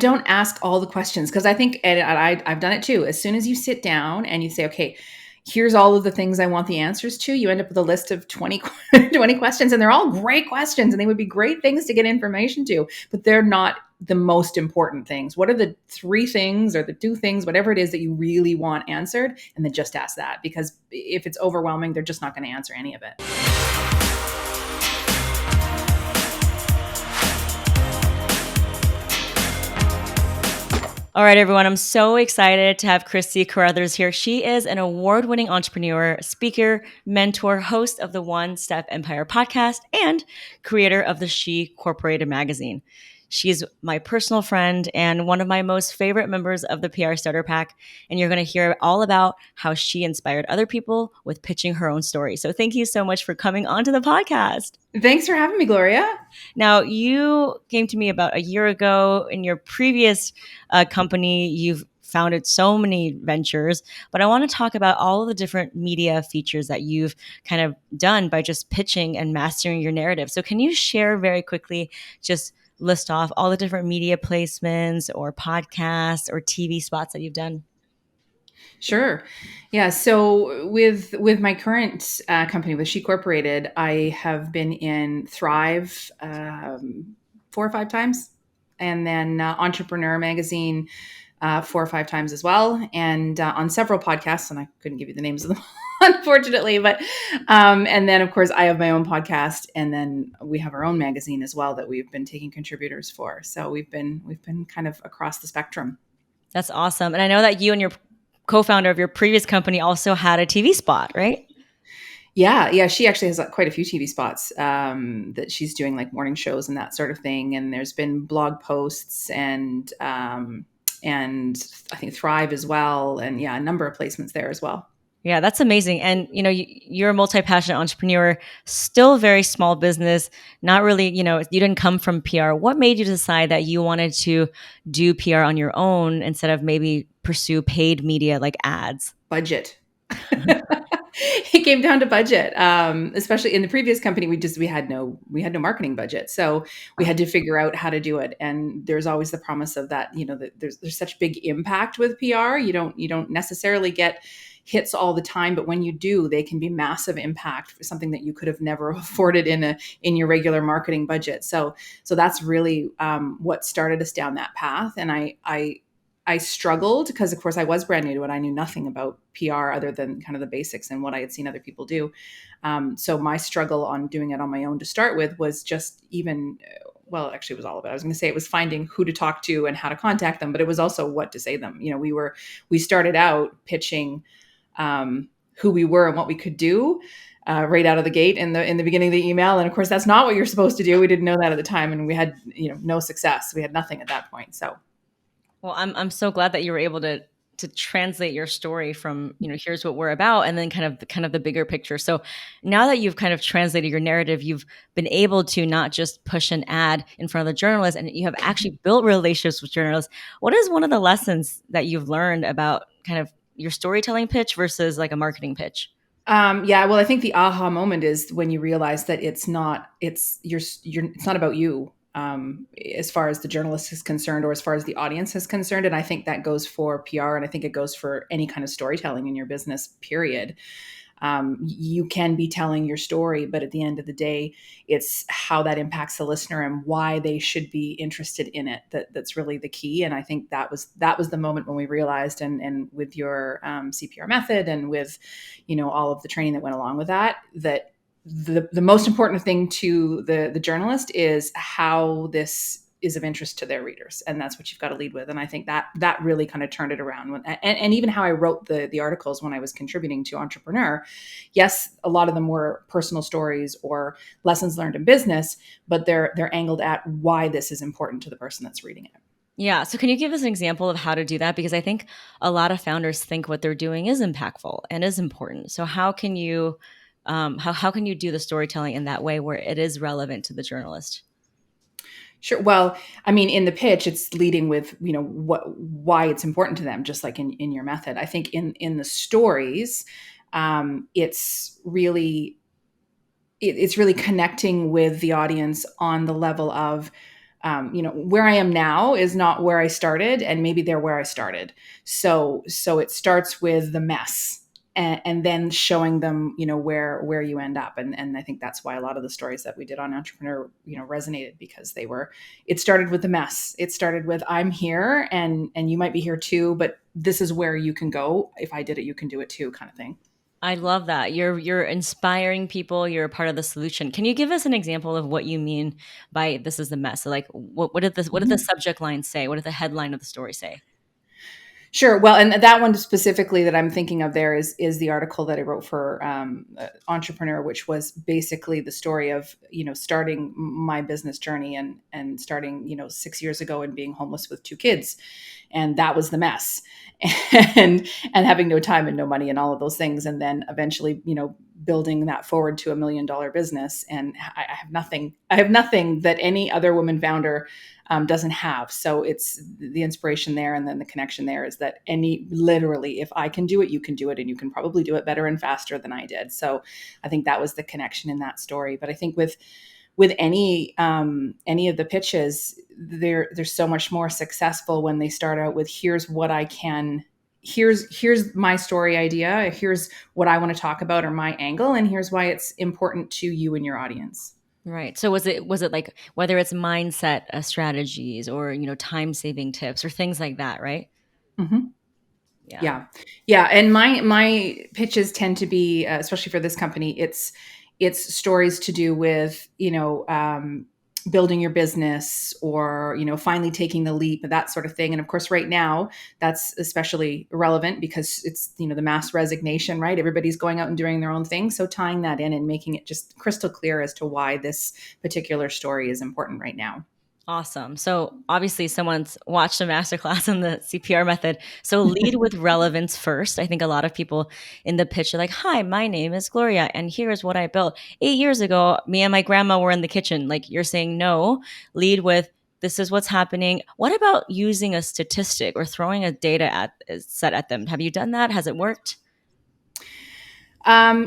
don't ask all the questions, because I think, and I've done it too. As soon as you sit down and you say, okay, here's all of the things I want the answers to, you end up with a list of 20, 20 questions, and they're all great questions and they would be great things to get information to, but they're not the most important things. What are the 3 things or the 2 things, whatever it is that you really want answered? And then just ask that, because if it's overwhelming, they're just not going to answer any of it. All right, everyone. I'm so excited to have Kristy Carruthers here. She is an award-winning entrepreneur, speaker, mentor, host of the One Step Empire podcast, and creator of the She Corporated magazine. She's my personal friend and one of my most favorite members of the PR Starter Pack. And you're going to hear all about how she inspired other people with pitching her own story. So thank you so much for coming onto the podcast. Thanks for having me, Gloria. Now, you came to me about a year ago. In your previous company, you've founded so many ventures, but I want to talk about all of the different media features that you've kind of done by just pitching and mastering your narrative. So can you share very quickly, just list off all the different media placements or podcasts or TV spots that you've done? Sure. Yeah. So with my current company, with She Corporated, I have been in Thrive 4 or 5 times, and then Entrepreneur Magazine 4 or 5 times as well, and on several podcasts. And I couldn't give you the names of them, unfortunately. But and then of course I have my own podcast, and then we have our own magazine as well that we've been taking contributors for. So we've been kind of across the spectrum. That's awesome. And I know that you and your co-founder of your previous company also had a TV spot, right? Yeah. She actually has quite a few TV spots that she's doing, like morning shows and that sort of thing. And there's been blog posts and I think Thrive as well. And yeah, a number of placements there as well. Yeah, that's amazing. And, you're a multi-passionate entrepreneur, still very small business, not really, you didn't come from PR. What made you decide that you wanted to do PR on your own instead of maybe pursue paid media like ads? Budget. It came down to budget. Especially in the previous company, we had no marketing budget. So we had to figure out how to do it. And there's always the promise of that, that there's such big impact with PR. You don't necessarily get hits all the time, but when you do, they can be massive impact for something that you could have never afforded in your regular marketing budget. So that's really what started us down that path. And I struggled because, of course, I was brand new to it. I knew nothing about PR other than kind of the basics and what I had seen other people do. So my struggle on doing it on my own to start with was just well, actually, it was all of it. I was going to say it was finding who to talk to and how to contact them, but it was also what to say to them. We started out pitching who we were and what we could do right out of the gate in the beginning of the email. And of course, that's not what you're supposed to do. We didn't know that at the time, and we had no success. We had nothing at that point. So. Well, I'm so glad that you were able to translate your story from, here's what we're about, and then kind of the bigger picture. So now that you've kind of translated your narrative, you've been able to not just push an ad in front of the journalist, and you have actually built relationships with journalists. What is one of the lessons that you've learned about kind of your storytelling pitch versus like a marketing pitch? Yeah, well, I think the aha moment is when you realize that it's not about you. As far as the journalist is concerned, or as far as the audience is concerned. And I think that goes for PR, and I think it goes for any kind of storytelling in your business, period. You can be telling your story, but at the end of the day, it's how that impacts the listener and why they should be interested in it. That's really the key. And I think that was the moment when we realized, and with your CPR method and with, all of the training that went along with that the most important thing to the journalist is how this is of interest to their readers. And that's what you've got to lead with. And I think that really kind of turned it around. And even how I wrote the articles when I was contributing to Entrepreneur, yes, a lot of them were personal stories or lessons learned in business, but they're angled at why this is important to the person that's reading it. Yeah. So can you give us an example of how to do that? Because I think a lot of founders think what they're doing is impactful and is important. So how can you how can you do the storytelling in that way where it is relevant to the journalist? Sure. Well, I mean, in the pitch, it's leading with, why it's important to them, just like in your method. I think in the stories, it's really connecting with the audience on the level of where I am now is not where I started, and maybe they're where I started. So it starts with the mess, and then showing them, where you end up. And I think that's why a lot of the stories that we did on Entrepreneur, resonated, because it started with the mess. It started with, I'm here, and you might be here too, but this is where you can go. If I did it, you can do it too, kind of thing. I love that. You're inspiring people. You're a part of the solution. Can you give us an example of what you mean by this is the mess? So like what did the subject line say? What did the headline of the story say? Sure. Well, and that one specifically that I'm thinking of there is the article that I wrote for Entrepreneur, which was basically the story of, starting my business journey, and starting, 6 years ago, and being homeless with two kids, and that was the mess, and having no time and no money and all of those things, and then eventually, building that forward to $1 million business, and I have nothing. I have nothing that any other woman founder doesn't have. So it's the inspiration there, and then the connection there is that literally, if I can do it, you can do it, and you can probably do it better and faster than I did. So I think that was the connection in that story. But I think with any of the pitches, they're so much more successful when they start out with, here's what I can. Here's my story idea. Here's what I want to talk about, or my angle, and here's why it's important to you and your audience. Right. So was it like whether it's mindset strategies or time saving tips or things like that, right? Mm-hmm. Yeah. Yeah. Yeah. And my pitches tend to be, especially for this company, it's stories to do with, building your business, or, finally taking the leap, that sort of thing. And of course, right now, that's especially relevant because it's, the mass resignation, right? Everybody's going out and doing their own thing. So tying that in and making it just crystal clear as to why this particular story is important right now. Awesome. So obviously someone's watched a masterclass on the CPR method. So lead with relevance first. I think a lot of people in the pitch are like, "Hi, my name is Gloria and here's what I built. 8 years ago, me and my grandma were in the kitchen." Like you're saying, no, lead with this is what's happening. What about using a statistic or throwing a data set at them? Have you done that? Has it worked?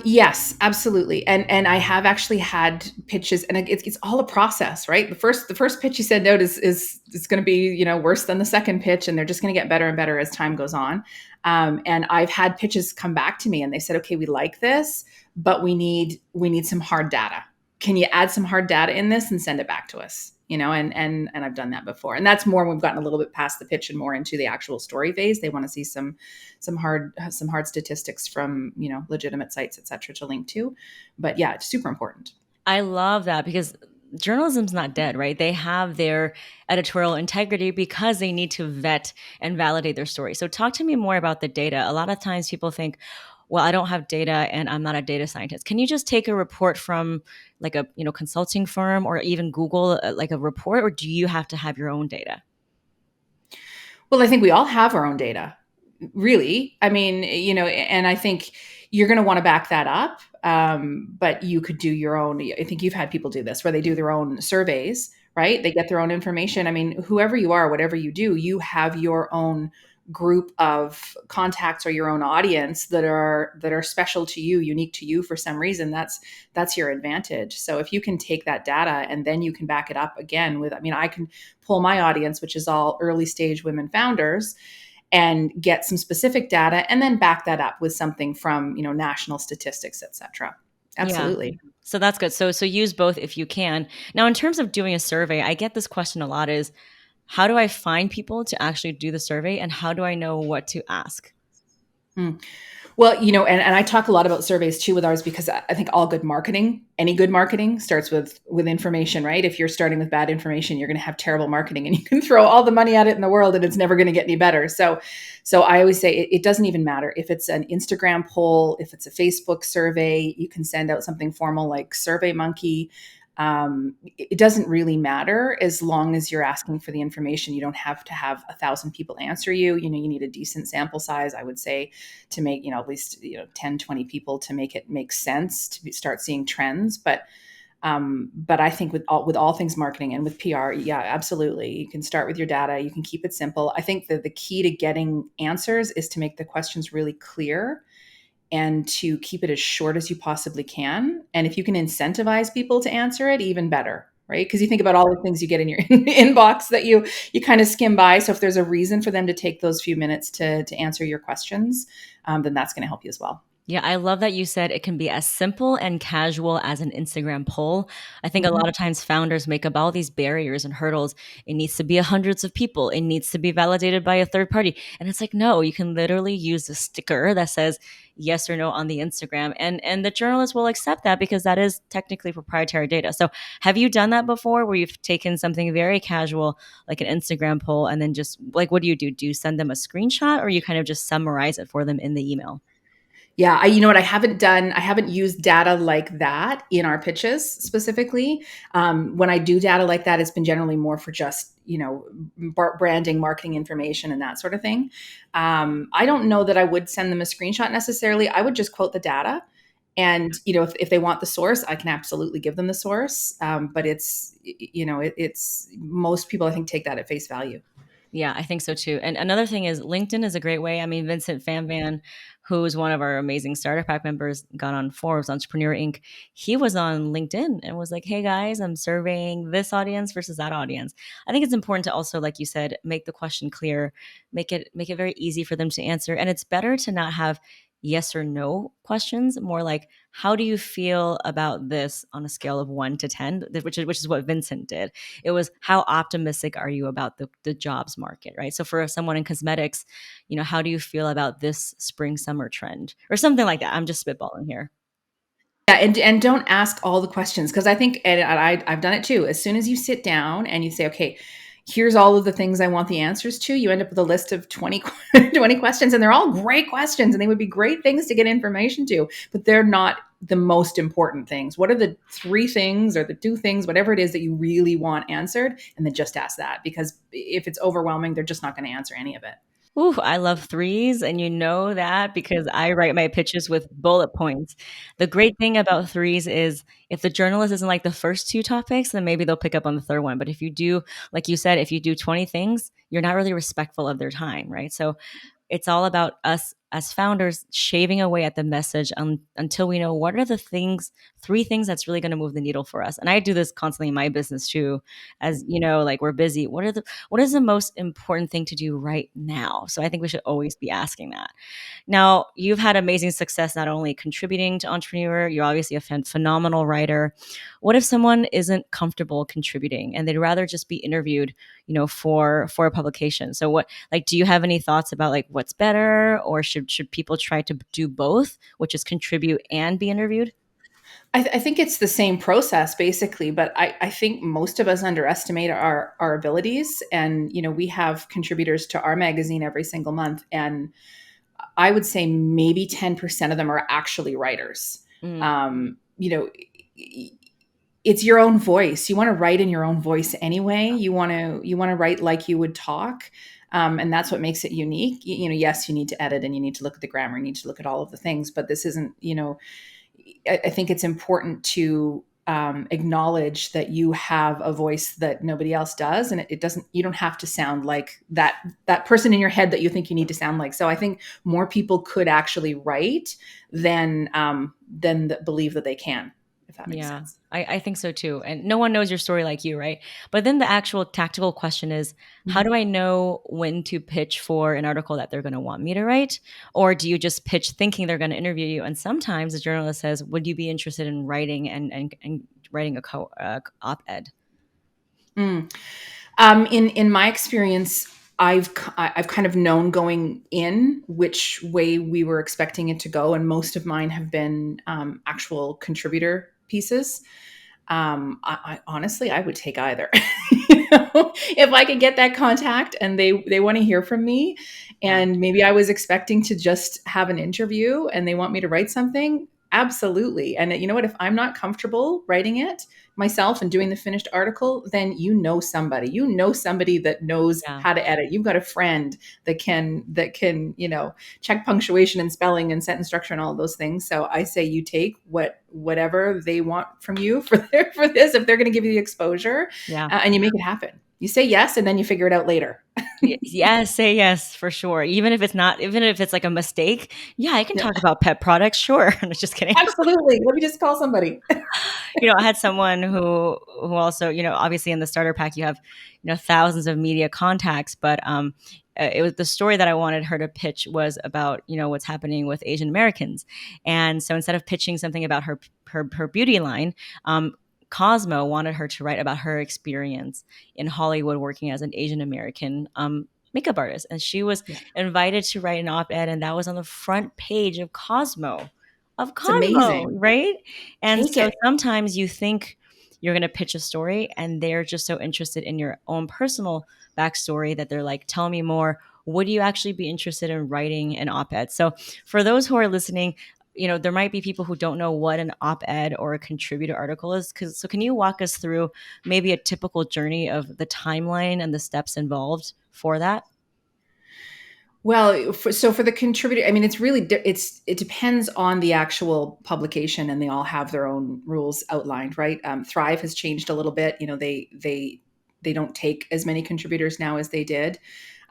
Yes, absolutely. And I have actually had pitches, and it's all a process, right? The first pitch you said no is going to be, worse than the second pitch, and they're just going to get better and better as time goes on. And I've had pitches come back to me, and they said, okay, we like this, but we need some hard data. Can you add some hard data in this and send it back to us? And I've done that before. And that's more when we've gotten a little bit past the pitch and more into the actual story phase. They want to see some hard statistics from, legitimate sites, et cetera, to link to. But yeah, it's super important. I love that because journalism's not dead, right? They have their editorial integrity because they need to vet and validate their story. So talk to me more about the data. A lot of times people think, well, I don't have data and I'm not a data scientist. Can you just take a report from like a, consulting firm or even Google like a report, or do you have to have your own data? Well, I think we all have our own data, really. I mean, and I think you're going to want to back that up. But you could do your own. I think you've had people do this where they do their own surveys, right? They get their own information. I mean, whoever you are, whatever you do, you have your own group of contacts or your own audience that are special to you, unique to you for some reason. That's your advantage. So if you can take that data and then you can back it up again with, I mean, I can pull my audience, which is all early stage women founders, and get some specific data and then back that up with something from, national statistics, et cetera. Yeah. Absolutely. So that's good. So use both if you can. Now, in terms of doing a survey, I get this question a lot is how do I find people to actually do the survey and how do I know what to ask? Hmm. Well, and I talk a lot about surveys too with ours, because I think all good marketing, any good marketing starts with information, right? If you're starting with bad information, you're going to have terrible marketing, and you can throw all the money at it in the world and it's never going to get any better. So I always say it doesn't even matter if it's an Instagram poll, if it's a Facebook survey, you can send out something formal like SurveyMonkey. It doesn't really matter as long as you're asking for the information. You don't have to have 1,000 people answer you. You need a decent sample size, I would say, to make, at least, 10, 20 people to make it make sense to start seeing trends. But I think with all things marketing and with PR, yeah, absolutely. You can start with your data. You can keep it simple. I think that the key to getting answers is to make the questions really clear and to keep it as short as you possibly can. And if you can incentivize people to answer it, even better, right? Because you think about all the things you get in your inbox that you kind of skim by. So if there's a reason for them to take those few minutes to answer your questions, then that's going to help you as well. Yeah, I love that you said it can be as simple and casual as an Instagram poll. I think a Mhm. lot of times founders make up all these barriers and hurdles. It needs to be hundreds of people. It needs to be validated by a third party. And it's like, no, you can literally use a sticker that says yes or no on the Instagram. And the journalist will accept that because that is technically proprietary data. So have you done that before where you've taken something very casual, like an Instagram poll, and then just like what do you do? Do you send them a screenshot or you kind of just summarize it for them in the email? Yeah, you know what? I haven't done. I haven't used data like that in our pitches specifically. When I do data like that, it's been generally more for just branding, marketing information, and that sort of thing. I don't know that I would send them a screenshot necessarily. I would just quote the data, and if they want the source, I can absolutely give them the source. But it's most people I think take that at face value. Yeah, I think so too. And another thing is LinkedIn is a great way. I mean, Vincent Fanvan, who is one of our amazing starter pack members, got on Forbes Entrepreneur Inc. He was on LinkedIn and was like, "Hey guys, I'm surveying this audience versus that audience." I think it's important to also, like you said, make the question clear, make it very easy for them to answer. And it's better to not have yes or no questions, more like how do you feel about this on a scale of 1 to 10, which is what Vincent did. It was how optimistic are you about the jobs market, right? So for someone in cosmetics, how do you feel about this spring summer trend or something like that? I'm just spitballing here. Yeah, and don't ask all the questions because I think, and I've done it too. As soon as you sit down and you say, okay, here's all of the things I want the answers to, you end up with a list of 20, 20 questions, and they're all great questions, and they would be great things to get information to, but they're not the most important things. What are the three things or the two things, whatever it is that you really want answered, and then just ask that because if it's overwhelming, they're just not going to answer any of it. Ooh, I love threes, and you know that because I write my pitches with bullet points. The great thing about threes is if the journalist isn't like the first two topics, then maybe they'll pick up on the third one. But if you do, like you said, if you do 20 things, you're not really respectful of their time, right? So it's all about us as founders shaving away at the message until we know what are the things, three things that's really going to move the needle for us. And I do this constantly in my business too. As you know, like we're busy. What is the most important thing to do right now? So I think we should always be asking that. Now, you've had amazing success not only contributing to Entrepreneur, you're obviously a phenomenal writer. What if someone isn't comfortable contributing and they'd rather just be interviewed, for a publication? So what, like, do you have any thoughts about like what's better, or should people try to do both, which is contribute and be interviewed? I think it's the same process basically, but I think most of us underestimate our abilities. And we have contributors to our magazine every single month, and I would say maybe 10% of them are actually writers. Mm, Um, you know, it's your own voice. You want to write in your own voice anyway. You want to write like you would talk. And that's what makes it unique. Yes, you need to edit and you need to look at the grammar, you need to look at all of the things, but this isn't, I think it's important to acknowledge that you have a voice that nobody else does, and it doesn't. You don't have to sound like that person in your head that you think you need to sound like. So I think more people could actually write than believe that they can, if that makes yeah, sense. I think so too. And no one knows your story like you, right? But then the actual tactical question is, how do I know when to pitch for an article that they're going to want me to write? Or do you just pitch thinking they're going to interview you? And sometimes the journalist says, would you be interested in writing and writing a op-ed? Mm. In my experience, I've kind of known going in which way we were expecting it to go, and most of mine have been actual contributor pieces. I honestly, I would take either. If I could get that contact and they want to hear from me, Yeah. and maybe I was expecting to just have an interview and they want me to write something, absolutely. And you know what? If I'm not comfortable writing it myself and doing the finished article, then you know somebody that knows Yeah. how to edit. You've got a friend that can check punctuation and spelling and sentence structure and all of those things. So I say you take whatever they want from you for this if they're going to give you the exposure, Yeah. and you make it happen. You say yes, and then you figure it out later. Yes, say yes for sure. Even if it's not, even if it's like a mistake. Yeah, I can Yeah, talk about pet products. Sure. I'm just kidding. absolutely. Let me just call somebody. I had someone who also, obviously in the starter pack you have, thousands of media contacts, but it was the story that I wanted her to pitch was about, what's happening with Asian Americans. And so instead of pitching something about her beauty line, Cosmo wanted her to write about her experience in Hollywood working as an Asian American makeup artist. And she was Yeah, invited to write an op-ed, and that was on the front page of Cosmo. Of it's Cosmo, amazing. right? And Take so it. sometimes you think you're going to pitch a story and they're just so interested in your own personal backstory that they're like, tell me more. Would you actually be interested in writing an op ed? So, for those who are listening, there might be people who don't know what an op ed or a contributor article is. So, can you walk us through maybe a typical journey of the timeline and the steps involved for that? Well, for the contributor, I mean, it's really it depends on the actual publication, and they all have their own rules outlined, right? Thrive has changed a little bit. They don't take as many contributors now as they did,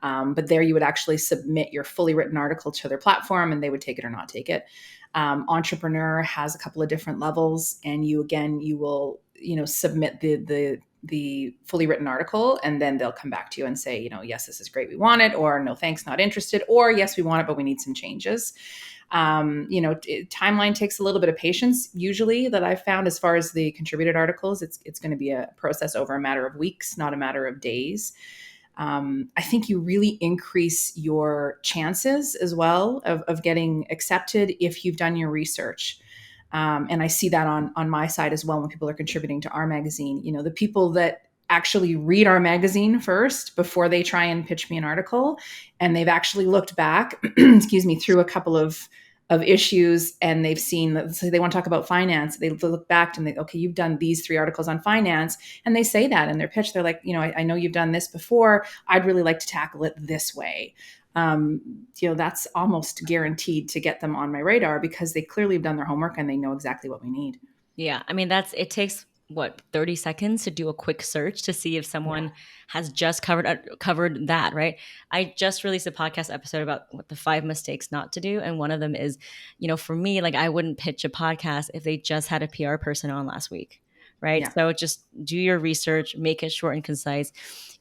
but there you would actually submit your fully written article to their platform, and they would take it or not take it. Entrepreneur has a couple of different levels, and you will submit the fully written article, and then they'll come back to you and say, yes, this is great, we want it, or no thanks, not interested, or yes, we want it, but we need some changes. Timeline takes a little bit of patience usually, that I've found. As far as the contributed articles, it's going to be a process over a matter of weeks, not a matter of days. I think you really increase your chances as well of getting accepted if you've done your research. And I see that on my side as well when people are contributing to our magazine. The people that actually read our magazine first before they try and pitch me an article, and they've actually looked back, excuse me, through a couple of issues, and they've seen that, so they want to talk about finance. They look back and okay, you've done these 3 articles on finance, and they say that in their pitch. They're like, I know you've done this before. I'd really like to tackle it this way. That's almost guaranteed to get them on my radar because they clearly have done their homework and they know exactly what we need. Yeah, I mean it takes what 30 seconds to do a quick search to see if Yeah. someone has just covered that, right? I just released a podcast episode about what the 5 mistakes not to do, and one of them is, for me, like I wouldn't pitch a podcast if they just had a PR person on last week, right? Yeah. So just do your research, make it short and concise,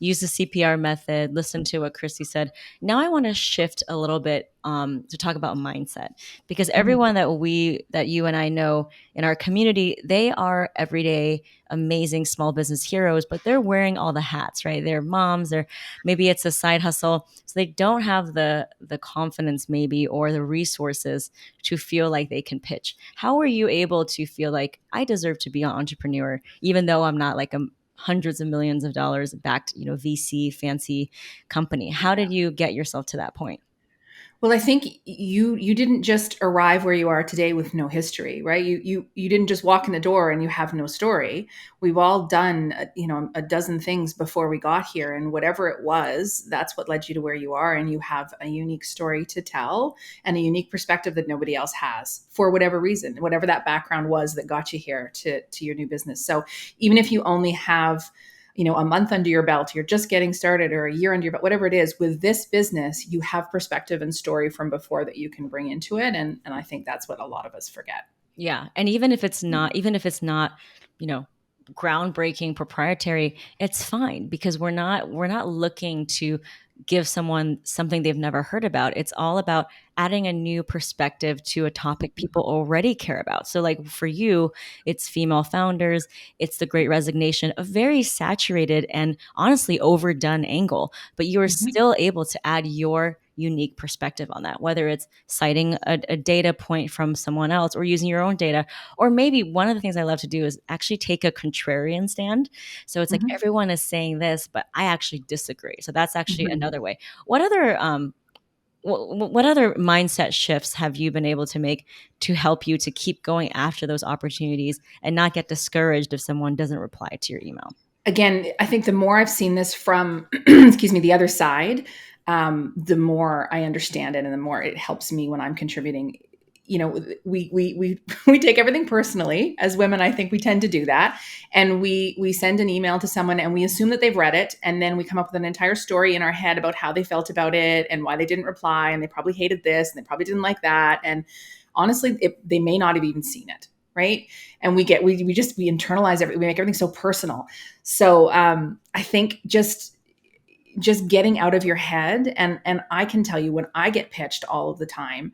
use the CPR method, listen to what Kristy said. Now I want to shift a little bit to talk about mindset, because Mhm. everyone that you and I know in our community, they are everyday amazing small business heroes, but they're wearing all the hats, right? They're moms, they're maybe it's a side hustle. So they don't have the confidence maybe or the resources to feel like they can pitch. How are you able to feel like I deserve to be an entrepreneur, even though I'm not like a hundreds of millions of dollars backed, VC fancy company? How did you get yourself to that point? Well, I think you didn't just arrive where you are today with no history, right? You didn't just walk in the door and you have no story. We've all done a dozen things before we got here, and whatever it was, that's what led you to where you are. And you have a unique story to tell and a unique perspective that nobody else has, for whatever reason, whatever that background was that got you here to your new business. So even if you only have a month under your belt, you're just getting started, or a year under your belt, whatever it is, with this business, you have perspective and story from before that you can bring into it. And I think that's what a lot of us forget. Yeah, and even if it's not, you know, groundbreaking proprietary, it's fine because we're not looking to give someone something they've never heard about. It's all about adding a new perspective to a topic people already care about. So like for you, it's female founders, it's the great resignation, a very saturated and honestly overdone angle, but you are Mhm. still able to add your unique perspective on that, whether it's citing a data point from someone else or using your own data. Or maybe one of the things I love to do is actually take a contrarian stand. So it's like Mhm. everyone is saying this, but I actually disagree. So that's actually Mhm. another way. What other what other mindset shifts have you been able to make to help you to keep going after those opportunities and not get discouraged if someone doesn't reply to your email? Again, I think the more I've seen this from, excuse me, the other side, the more I understand it, and the more it helps me when I'm contributing. we take everything personally as women. I think we tend to do that, and we send an email to someone and we assume that they've read it, and then we come up with an entire story in our head about how they felt about it and why they didn't reply, and they probably hated this and they probably didn't like that, and honestly, they may not have even seen it, right? And we internalize everything, we make everything so personal. So I think just getting out of your head, and I can tell you, when I get pitched all of the time,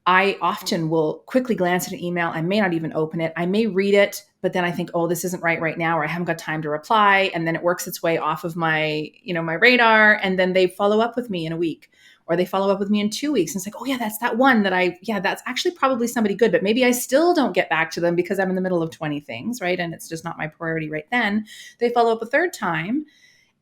I often will quickly glance at an email. I may not even open it. I may read it, but then I think, oh, this isn't right now, or I haven't got time to reply. And then it works its way off of my radar. And then they follow up with me in a week, or they follow up with me in 2 weeks. And it's like, oh yeah, that's that one that's actually probably somebody good, but maybe I still don't get back to them because I'm in the middle of 20 things, right? And it's just not my priority right then. They follow up a third time.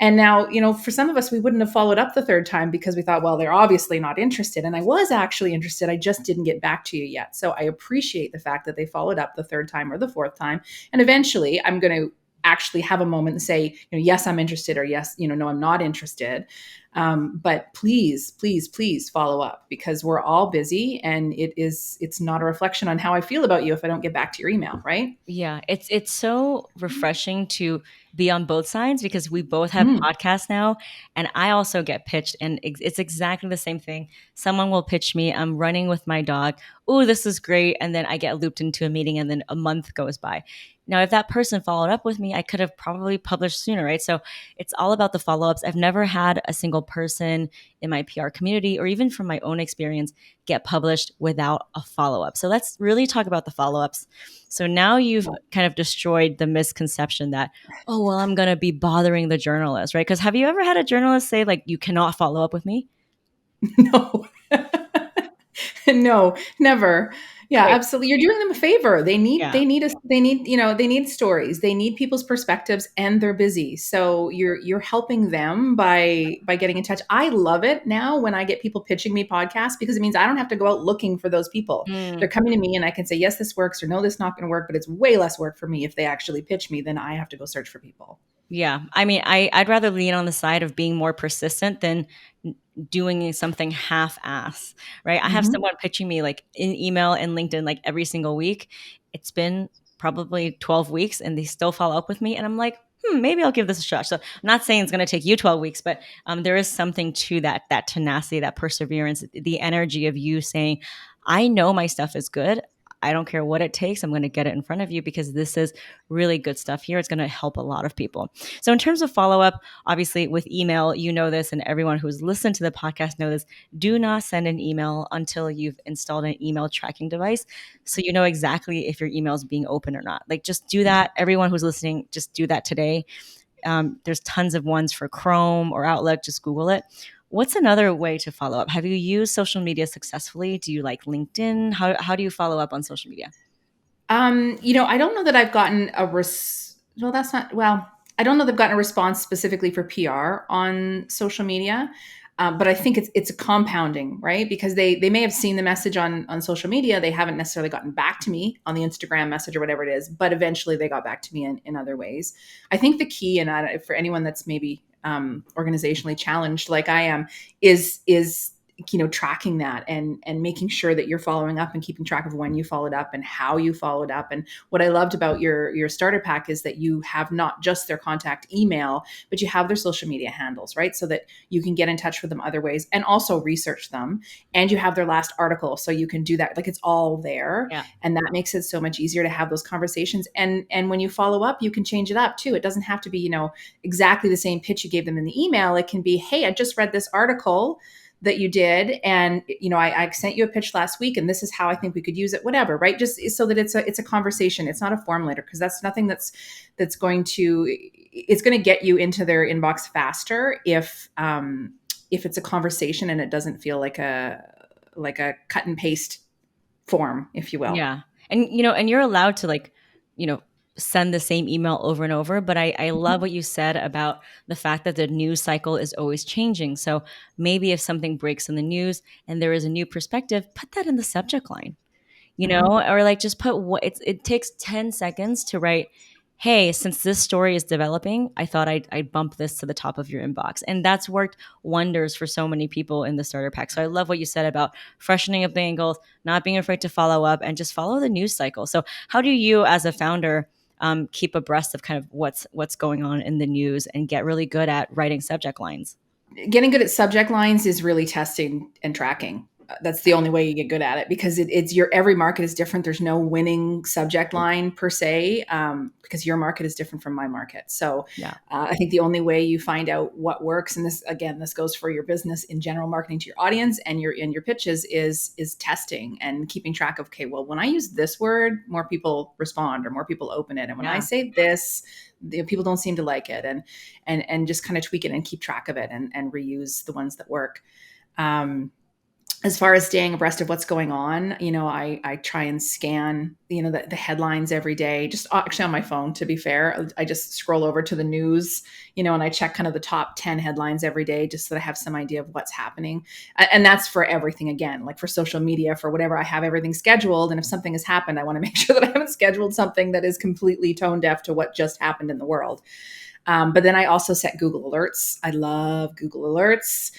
And now, for some of us, we wouldn't have followed up the third time because we thought, well, they're obviously not interested. And I was actually interested. I just didn't get back to you yet. So I appreciate the fact that they followed up the third time or the fourth time. And eventually I'm going to actually have a moment and say, yes, I'm interested, or yes, no, I'm not interested. But please, please, please follow up, because we're all busy, and it's not a reflection on how I feel about you if I don't get back to your email, right? Yeah, it's so refreshing to be on both sides, because we both have Mm. podcasts now, and I also get pitched, and it's exactly the same thing. Someone will pitch me, I'm running with my dog. Oh, this is great, and then I get looped into a meeting, and then a month goes by. Now, if that person followed up with me, I could have probably published sooner, right? So it's all about the follow-ups. I've never had a single person in my PR community, or even from my own experience, get published without a follow-up. So let's really talk about the follow-ups. So now you've kind of destroyed the misconception that, oh, well, I'm going to be bothering the journalist, right? Because have you ever had a journalist say, like, you cannot follow up with me? No. No, never. Yeah, Right. absolutely. You're doing them a favor. They need Yeah. they need us they need, they need stories. They need people's perspectives, and they're busy. So you're helping them by getting in touch. I love it now when I get people pitching me podcasts, because it means I don't have to go out looking for those people. They're Mm, coming to me and I can say, yes, this works, or no, this not going to work, but it's way less work for me if they actually pitch me than I have to go search for people. yeah. I mean, I'd rather lean on the side of being more persistent than doing something half-ass, right? I have Mhm. someone pitching me like in email and LinkedIn like every single week. It's been probably 12 weeks and they still follow up with me. And I'm like, maybe I'll give this a shot. So I'm not saying it's going to take you 12 weeks, but there is something to that tenacity, that perseverance, the energy of you saying, I know my stuff is good. I don't care what it takes. I'm going to get it in front of you because this is really good stuff here. It's going to help a lot of people. So, in terms of follow up, obviously with email, you know this, and everyone who's listened to the podcast knows this. Do not send an email until you've installed an email tracking device, so you know exactly if your email is being open or not. Like, just do that. Everyone who's listening, just do that today. There's tons of ones for Chrome or Outlook. Just Google it. What's another way to follow up? Have you used social media successfully? Do you like LinkedIn? How do you follow up on social media? I don't know that I've gotten well, that's not well, I don't know that I've gotten a response specifically for PR on social media. But I think it's a compounding, right? Because they may have seen the message on social media. They haven't necessarily gotten back to me on the Instagram message or whatever it is, but eventually they got back to me in other ways. I think the key, and for anyone that's maybe organizationally challenged like I am, is tracking that and making sure that you're following up and keeping track of when you followed up and how you followed up. And what I loved about your starter pack is that you have not just their contact email, but you have their social media handles, right? So that you can get in touch with them other ways and also research them. And you have their last article, so you can do that. Like, it's all there, Yeah. and that makes it so much easier to have those conversations. And when you follow up, you can change it up too. It doesn't have to be exactly the same pitch you gave them in the email. It can be, hey, I just read this article that you did, and I sent you a pitch last week, and this is how I think we could use it, whatever, right? Just so that it's a conversation. It's not a form letter, because that's nothing that's going to it's going to get you into their inbox faster if it's a conversation and it doesn't feel like a cut and paste form, if you will. Yeah. And you're allowed to you know, send the same email over and over. But I love what you said about the fact that the news cycle is always changing. So maybe if something breaks in the news and there is a new perspective, put that in the subject line, Mhm. or like just put it takes 10 seconds to write, hey, since this story is developing, I thought I'd bump this to the top of your inbox. And that's worked wonders for so many people in the starter pack. So I love what you said about freshening up the angles, not being afraid to follow up, and just follow the news cycle. So how do you, as a founder, keep abreast of kind of what's going on in the news and get really good at writing subject lines? Getting good at subject lines is really testing and tracking. That's the only way you get good at it, because it's your every market is different. There's no winning subject line per se, because your market is different from my market. So Yeah. I think the only way you find out what works, and this again, this goes for your business in general, marketing to your audience and your pitches, is testing and keeping track of, okay, well, when I use this word, more people respond or more people open it, and when I Yeah. say this, people don't seem to like it, and just kind of tweak it and keep track of it, and reuse the ones that work. Um, as far as staying abreast of what's going on, I try and scan, the headlines every day, just actually on my phone, to be fair. I just scroll over to the news, and I check kind of the top 10 headlines every day, just so that I have some idea of what's happening. And that's for everything, again, like for social media, for whatever, I have everything scheduled. And if something has happened, I want to make sure that I haven't scheduled something that is completely tone deaf to what just happened in the world. But then I also set Google Alerts. I love Google Alerts.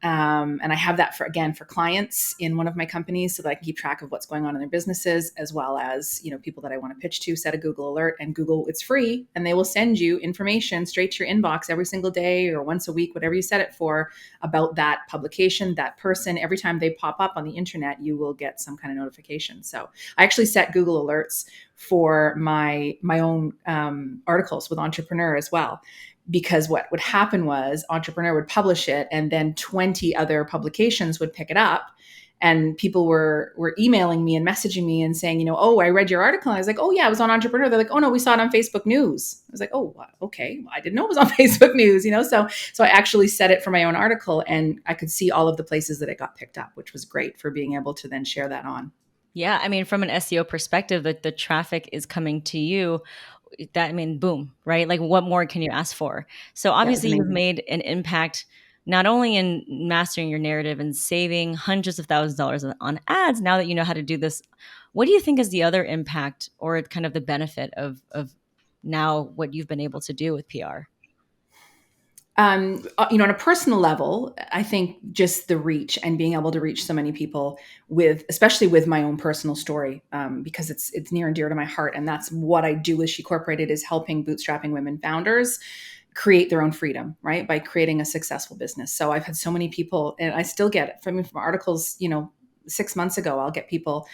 And I have that for clients in one of my companies, so that I can keep track of what's going on in their businesses, as well as, people that I want to pitch to. Set a Google Alert, and Google, it's free, and they will send you information straight to your inbox every single day or once a week, whatever you set it for, about that publication, that person. Every time they pop up on the internet, you will get some kind of notification. So I actually set Google Alerts for my own articles with Entrepreneur as well, because what would happen was Entrepreneur would publish it, and then 20 other publications would pick it up, and people were emailing me and messaging me and saying, oh, I read your article. And I was like, oh yeah, it was on Entrepreneur. They're like, oh no, we saw it on Facebook News. I was like, oh, okay, well, I didn't know it was on Facebook News. So I actually set it for my own article, and I could see all of the places that it got picked up, which was great for being able to then share that on. Yeah, I mean, from an SEO perspective, that the traffic is coming to you. That, I mean, boom, right? Like, what more can you ask for? So Yeah, it was obviously, you've amazing. made an impact not only in mastering your narrative and saving hundreds of thousands of dollars on ads. Now that you know how to do this, what do you think is the other impact or kind of the benefit of now what you've been able to do with PR? On a personal level, I think just the reach and being able to reach so many people especially with my own personal story, because it's near and dear to my heart, and that's what I do with She Corporated, is helping bootstrapping women founders create their own freedom, right? By creating a successful business. So I've had so many people, and I still get it from articles, 6 months ago. I'll get people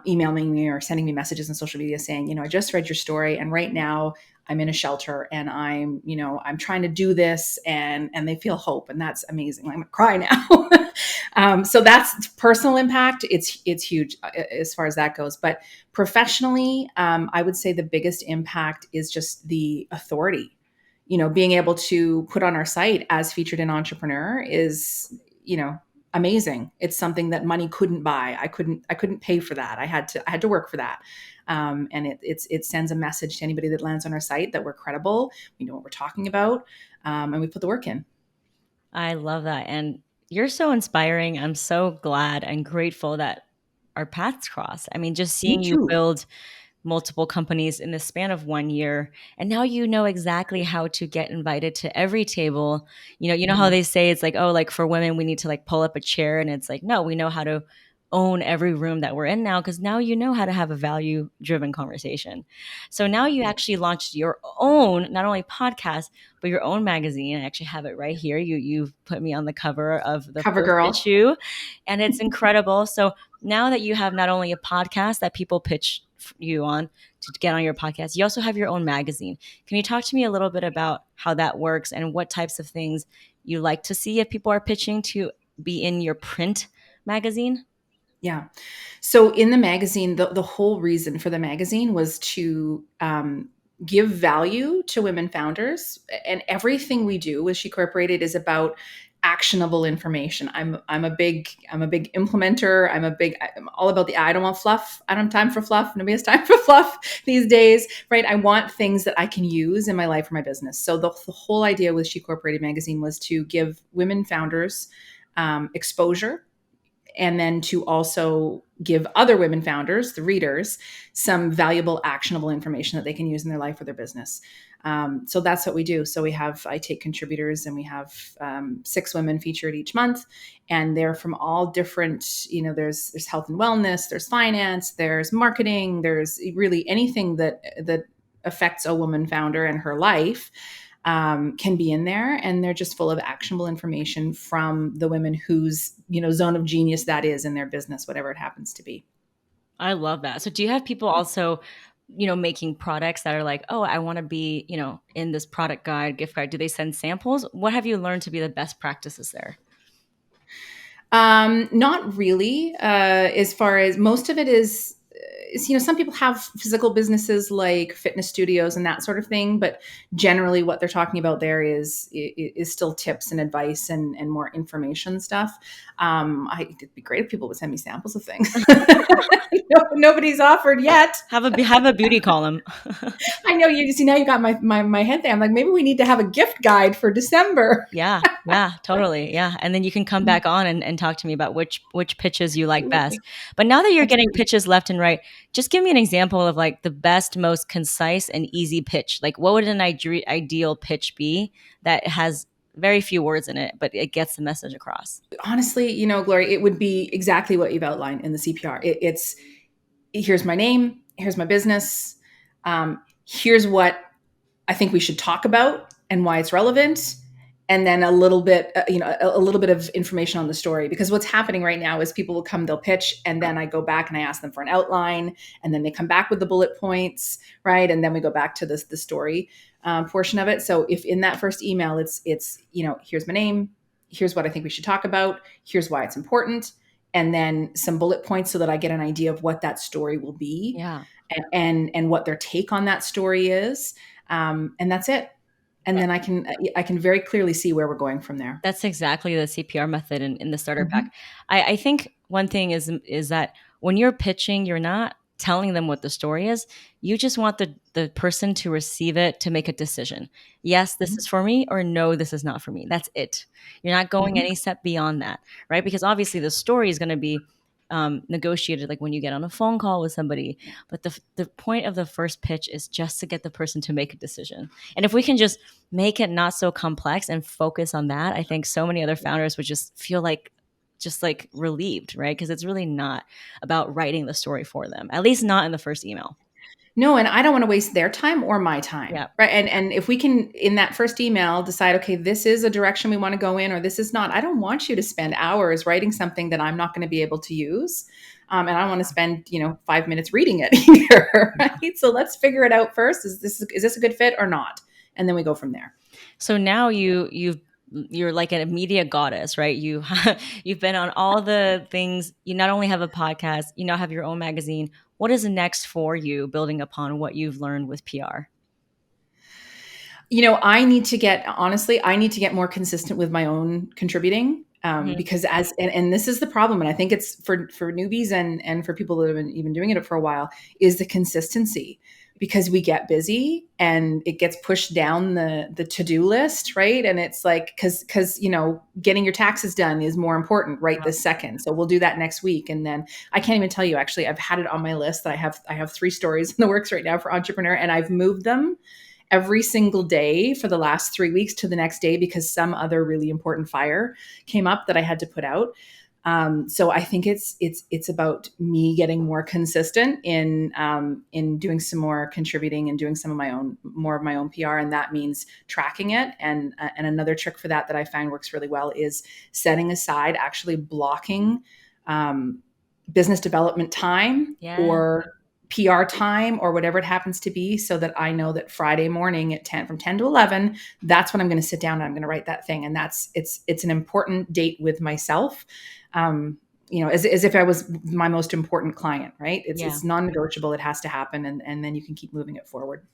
emailing me or sending me messages on social media saying, I just read your story, and right now I'm in a shelter, and I'm trying to do this, and they feel hope, and that's amazing. I'm gonna cry now. So that's personal impact. It's huge as far as that goes. But professionally, I would say the biggest impact is just the authority. Being able to put on our site as featured in Entrepreneur is, amazing. It's something that money couldn't buy. I couldn't pay for that. I had to work for that. And it sends a message to anybody that lands on our site that we're credible. We know what we're talking about, and we put the work in. I love that. And you're so inspiring. I'm so glad and grateful that our paths cross. I mean, just Me seeing you too. build multiple companies in the span of 1 year, and now you know exactly how to get invited to every table. You know how Mhm. they say it's like, oh, like for women we need to like pull up a chair, and it's like, no, we know how to own every room that we're in now, because now you know how to have a value driven conversation. So now you actually launched your own, not only podcast, but your own magazine. I actually have it right here. You've put me on the cover of the Cover first girl. issue, and it's incredible. So now that you have not only a podcast that people pitch you on to get on your podcast, you also have your own magazine. Can you talk to me a little bit about how that works and what types of things you like to see if people are pitching to be in your print magazine? Yeah. So in the magazine, the whole reason for the magazine was to give value to women founders, and everything we do with She Corporated is about actionable information. I'm a big implementer. I'm all about I don't want fluff. I don't have time for fluff. Nobody has time for fluff these days, right? I want things that I can use in my life or my business. So the whole idea with She Corporated magazine was to give women founders exposure and then to also give other women founders, the readers, some valuable, actionable information that they can use in their life or their business. So that's what we do. So I take contributors, and we have 6 women featured each month, and they're from all different, there's health and wellness, there's finance, there's marketing, there's really anything that affects a woman founder and her life. Can be in there, and they're just full of actionable information from the women whose zone of genius that is in their business, whatever it happens to be. I love that. So do you have people also, making products that are like, oh, I want to be, in this product guide, gift guide? Do they send samples? What have you learned to be the best practices there? Not really. As far as most of it is, some people have physical businesses like fitness studios and that sort of thing, but generally what they're talking about there is still tips and advice and more information stuff. It'd be great if people would send me samples of things. Nobody's offered yet. Have a beauty column. I know you see now you got my head there. I'm like, maybe we need to have a gift guide for December. Yeah, totally. Yeah. And then you can come back on and talk to me about which pitches you like best. But now that you're getting pitches left and right, just give me an example of like the best, most concise and easy pitch. Like what would an ideal pitch be that has very few words in it, but it gets the message across? Honestly, Gloria, it would be exactly what you've outlined in the CPR. It's here's my name, here's my business, here's what I think we should talk about and why it's relevant, and then a little bit, a little bit of information on the story. Because what's happening right now is people will come, they'll pitch, and then I go back and I ask them for an outline, and then they come back with the bullet points, right? And then we go back to the story portion of it. So if in that first email, it's here's my name, here's what I think we should talk about, here's why it's important, and then some bullet points so that I get an idea of what that story will be, Yeah. and what their take on that story is, and that's it. And then I can very clearly see where we're going from there. That's exactly the CPR method in the starter pack. I think one thing is that when you're pitching, you're not telling them what the story is. You just want the person to receive it, to make a decision. Yes, this is for me, or no, this is not for me. That's it. You're not going any step beyond that, right? Because obviously the story is going to be negotiated like when you get on a phone call with somebody. But the point of the first pitch is just to get the person to make a decision. And if we can just make it not so complex and focus on that, I think so many other founders would just feel like relieved, right? Because it's really not about writing the story for them, at least not in the first email. No, and I don't want to waste their time or my time. Yeah. Right. And if we can, in that first email, decide, okay, this is a direction we want to go in, or this is not. I don't want you to spend hours writing something that I'm not going to be able to use. And I want to spend, 5 minutes reading it either. Right. So let's figure it out first. Is this a good fit or not? And then we go from there. So now you're like a media goddess, right? You've been on all the things. You not only have a podcast, you now have your own magazine. What is next for you, building upon what you've learned with PR? I need to get more consistent with my own contributing, because and this is the problem. And I think it's for newbies and for people that have been even doing it for a while, is the consistency. Because we get busy and it gets pushed down the to-do list, right? And it's like, because getting your taxes done is more important right this second. So we'll do that next week. And then I can't even tell you, actually, I've had it on my list that I have 3 stories in the works right now for Entrepreneur, and I've moved them every single day for the last 3 weeks to the next day because some other really important fire came up that I had to put out. So I think it's about me getting more consistent in doing some more contributing and doing more of my own PR. And that means tracking it. And another trick for that I find works really well is setting aside, actually blocking, business development time or PR time or whatever it happens to be, so that I know that Friday morning at 10, from 10 to 11, that's when I'm going to sit down and I'm going to write that thing. And it's an important date with myself. As if I was my most important client, right? It's non-negotiable. It has to happen. And then you can keep moving it forward.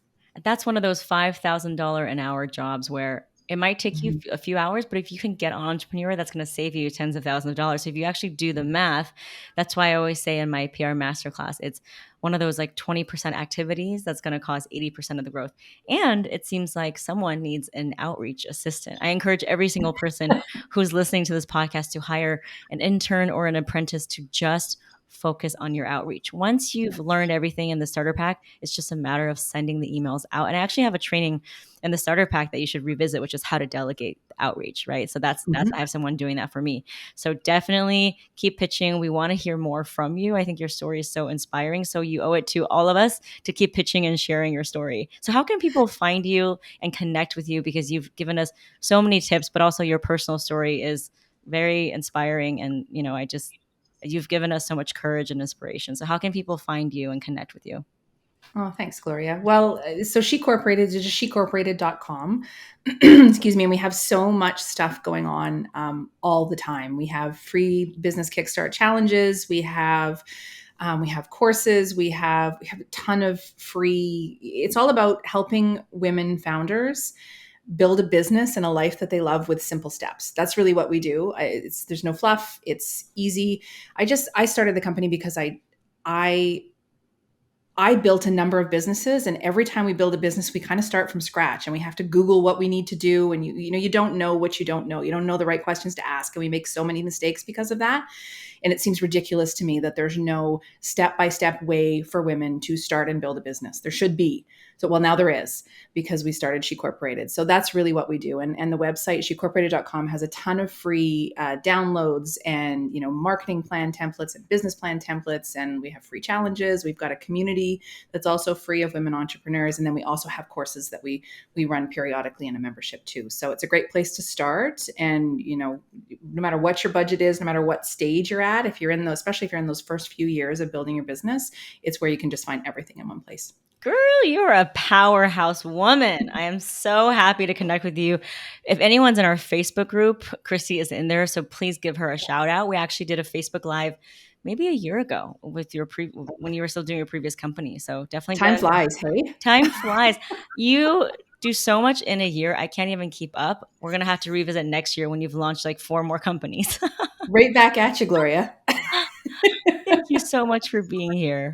That's one of those $5,000 an hour jobs where It might take you Mhm. a few hours, but if you can get an entrepreneur, that's going to save you tens of thousands of dollars. So if you actually do the math, that's why I always say in my PR masterclass, it's one of those like 20% activities that's going to cause 80% of the growth. And it seems like someone needs an outreach assistant. I encourage every single person who's listening to this podcast to hire an intern or an apprentice to just focus on your outreach. Once you've learned everything in the starter pack, it's just a matter of sending the emails out. And I actually have a training in the starter pack that you should revisit, which is how to delegate outreach, right? So that's I Mhm. have someone doing that for me. So definitely keep pitching. We want to hear more from you. I think your story is so inspiring. So you owe it to all of us to keep pitching and sharing your story. So how can people find you and connect with you? Because you've given us so many tips, but also your personal story is very inspiring. And I just you've given us so much courage and inspiration. So how can people find you and connect with you? Oh, thanks, Gloria. Well, so She Corporated is just shecorporated.com. Excuse me. And we have so much stuff going on all the time. We have free business kickstart challenges. We have courses. We have a ton of free. It's all about helping women founders build a business and a life that they love with simple steps. That's really what we do. There's no fluff. It's easy. I started the company because I built a number of businesses, and every time we build a business, we kind of start from scratch, and we have to Google what we need to do. And you don't know what you don't know. You don't know the right questions to ask, and we make so many mistakes because of that. And it seems ridiculous to me that there's no step-by-step way for women to start and build a business. There should be. So, well, now there is, because we started She Corporated. So that's really what we do. And the website, shecorporated.com, has a ton of free downloads and, marketing plan templates and business plan templates. And we have free challenges. We've got a community that's also free of women entrepreneurs. And then we also have courses that we run periodically in a membership too. So it's a great place to start. And, no matter what your budget is, no matter what stage you're at, especially if you're in those first few years of building your business, it's where you can just find everything in one place. Girl, you're a powerhouse woman. I am so happy to connect with you. If anyone's in our Facebook group, Kristy is in there, so please give her a shout out. We actually did a Facebook Live maybe a year ago with when you were still doing your previous company. So definitely Time get flies, hey? time flies. You do so much in a year. I can't even keep up. We're gonna have to revisit next year when you've launched like 4 more companies. Right back at you, Gloria. Thank you so much for being here.